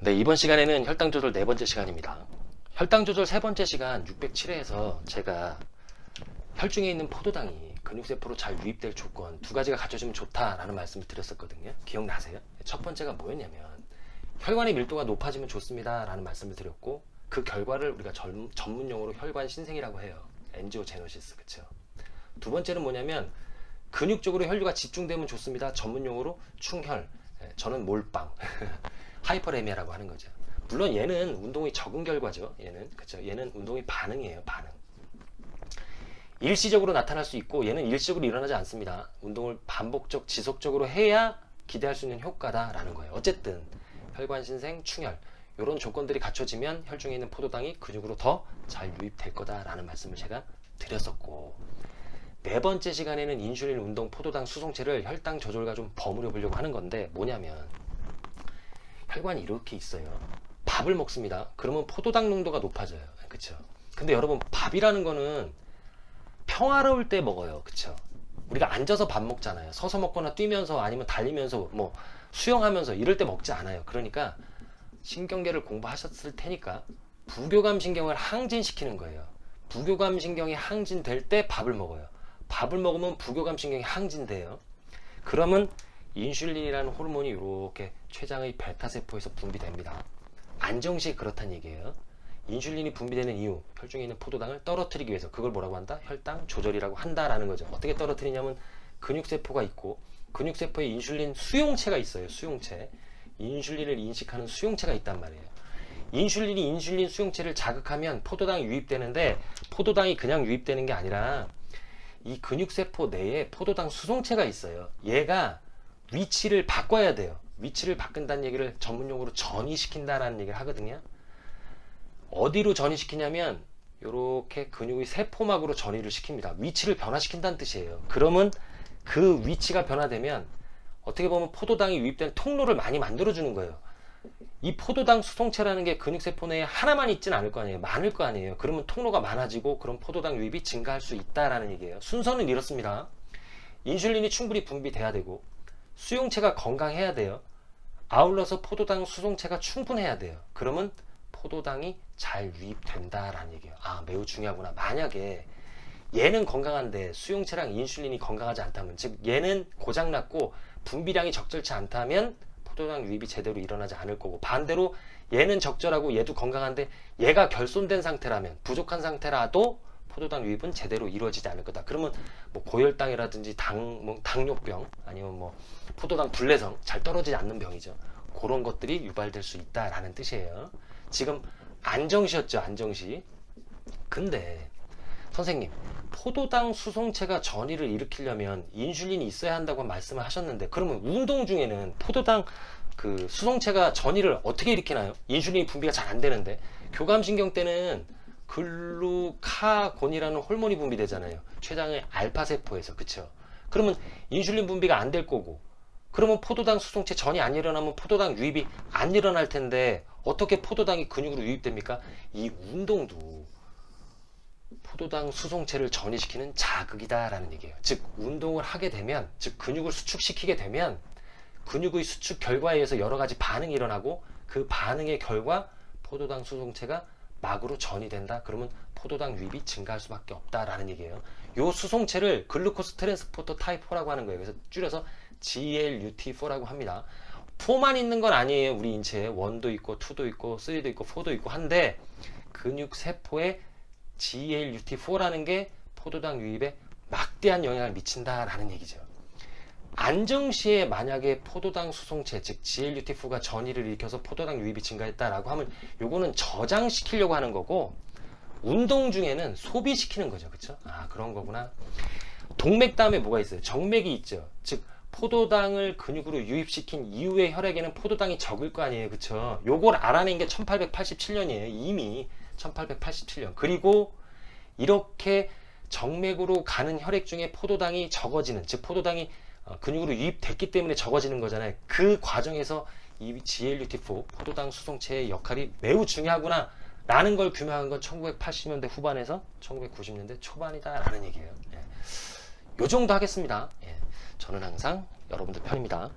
네, 이번 시간에는 혈당 조절 네 번째 시간입니다. 혈당 조절 세 번째 시간 607회에서 제가 혈중에 있는 포도당이 근육세포로 잘 유입될 조건 두 가지가 갖춰지면 좋다라는 말씀을 드렸었거든요. 기억나세요? 첫 번째가 뭐였냐면 혈관의 밀도가 높아지면 좋습니다 라는 말씀을 드렸고, 그 결과를 우리가 전문 용어로 혈관 신생이라고 해요. 엔지오제노시스. 그쵸? 두 번째는 뭐냐면 근육적으로 혈류가 집중되면 좋습니다. 전문 용어로 충혈. 저는 몰빵. 하이퍼레미아라고 하는 거죠. 물론 얘는 운동이 적은 결과죠. 얘는 운동이 반응이에요. 반응. 일시적으로 나타날 수 있고 얘는 일시적으로 일어나지 않습니다. 운동을 반복적 지속적으로 해야 기대할 수 있는 효과다라는 거예요. 어쨌든 혈관 신생, 충혈 이런 조건들이 갖춰지면 혈중에 있는 포도당이 근육으로 더 잘 유입될 거다라는 말씀을 제가 드렸었고, 네 번째 시간에는 인슐린, 운동, 포도당, 수송체를 혈당 조절과 좀 버무려 보려고 하는 건데, 뭐냐면 혈관이 이렇게 있어요. 밥을 먹습니다. 그러면 포도당 농도가 높아져요. 그쵸? 근데 여러분, 밥이라는 거는 평화로울 때 먹어요. 그쵸? 우리가 앉아서 밥 먹잖아요. 서서 먹거나 뛰면서 아니면 달리면서 뭐 수영하면서 이럴 때 먹지 않아요. 그러니까 신경계를 공부하셨을 테니까 부교감 신경을 항진시키는 거예요. 부교감 신경이 항진될 때 밥을 먹어요. 밥을 먹으면 부교감 신경이 항진돼요. 그러면 인슐린이라는 호르몬이 이렇게 췌장의 베타세포에서 분비됩니다. 안정시에 그렇다는 얘기예요. 인슐린이 분비되는 이유, 혈중에 있는 포도당을 떨어뜨리기 위해서, 그걸 뭐라고 한다? 혈당 조절이라고 한다라는 거죠. 어떻게 떨어뜨리냐면 근육세포가 있고 근육세포에 인슐린 수용체가 있어요. 수용체. 인슐린을 인식하는 수용체가 있단 말이에요. 인슐린이 인슐린 수용체를 자극하면 포도당이 유입되는데, 포도당이 그냥 유입되는 게 아니라 이 근육세포 내에 포도당 수송체가 있어요. 얘가 위치를 바꿔야 돼요. 위치를 바꾼다는 얘기를 전문용어로 전이시킨다라는 얘기를 하거든요. 어디로 전이시키냐면 이렇게 근육의 세포막으로 전이를 시킵니다. 위치를 변화시킨다는 뜻이에요. 그러면 그 위치가 변화되면 어떻게 보면 포도당이 유입되는 통로를 많이 만들어주는 거예요. 이 포도당 수송체라는 게 근육세포 내에 하나만 있진 않을 거 아니에요. 많을 거 아니에요. 그러면 통로가 많아지고 그럼 포도당 유입이 증가할 수 있다라는 얘기예요. 순서는 이렇습니다. 인슐린이 충분히 분비돼야 되고, 수용체가 건강해야 돼요. 아울러서 포도당 수송체가 충분해야 돼요. 그러면 포도당이 잘 유입된다라는 얘기예요. 아, 매우 중요하구나. 만약에 얘는 건강한데 수용체랑 인슐린이 건강하지 않다면, 즉 얘는 고장났고 분비량이 적절치 않다면 포도당 유입이 제대로 일어나지 않을 거고, 반대로 얘는 적절하고 얘도 건강한데 얘가 결손된 상태라면, 부족한 상태라도 포도당 유입은 제대로 이루어지지 않을 거다. 그러면 뭐 고혈당이라든지 당뇨병, 아니면 뭐 포도당 불내성, 잘 떨어지지 않는 병이죠. 그런 것들이 유발될 수 있다라는 뜻이에요. 지금 안정시였죠, 안정시. 근데 선생님, 포도당 수송체가 전이를 일으키려면 인슐린이 있어야 한다고 말씀을 하셨는데, 그러면 운동 중에는 포도당 그 수송체가 전이를 어떻게 일으키나요? 인슐린이 분비가 잘 안 되는데. 교감신경 때는 글루카곤이라는 호르몬이 분비되잖아요. 췌장의 알파세포에서. 그쵸? 그러면 인슐린 분비가 안 될 거고, 그러면 포도당 수송체 전이 안 일어나면 포도당 유입이 안 일어날 텐데 어떻게 포도당이 근육으로 유입됩니까? 이 운동도 포도당 수송체를 전이시키는 자극이다라는 얘기예요. 즉 운동을 하게 되면, 즉 근육을 수축시키게 되면 근육의 수축 결과에 의해서 여러 가지 반응이 일어나고, 그 반응의 결과 포도당 수송체가 막으로 전이 된다. 그러면 포도당 유입이 증가할 수밖에 없다라는 얘기예요. 요 수송체를 글루코스 트랜스포터 타입 4라고 하는 거예요. 그래서 줄여서 GLUT4라고 합니다. 4만 있는 건 아니에요. 우리 인체에 1도 있고 2도 있고 3도 있고 4도 있고 한데, 근육 세포에 GLUT4라는 게 포도당 유입에 막대한 영향을 미친다라는 얘기죠. 안정시에 만약에 포도당 수송체, 즉 GLUT4가 전이를 일으켜서 포도당 유입이 증가했다라고 하면 요거는 저장시키려고 하는 거고, 운동 중에는 소비시키는 거죠. 그쵸? 아, 그런 거구나. 동맥 다음에 뭐가 있어요? 정맥이 있죠. 즉 포도당을 근육으로 유입시킨 이후에 혈액에는 포도당이 적을 거 아니에요. 그쵸? 요걸 알아낸 게 1887년이에요. 이미 1887년. 그리고 이렇게 정맥으로 가는 혈액 중에 포도당이 적어지는, 즉 포도당이 근육으로 유입됐기 때문에 적어지는 거잖아요. 그 과정에서 이 GLUT4, 포도당 수송체의 역할이 매우 중요하구나 라는 걸 규명한 건 1980년대 후반에서 1990년대 초반이다 라는 얘기예요. 요 정도 하겠습니다. 저는 항상 여러분들 편입니다.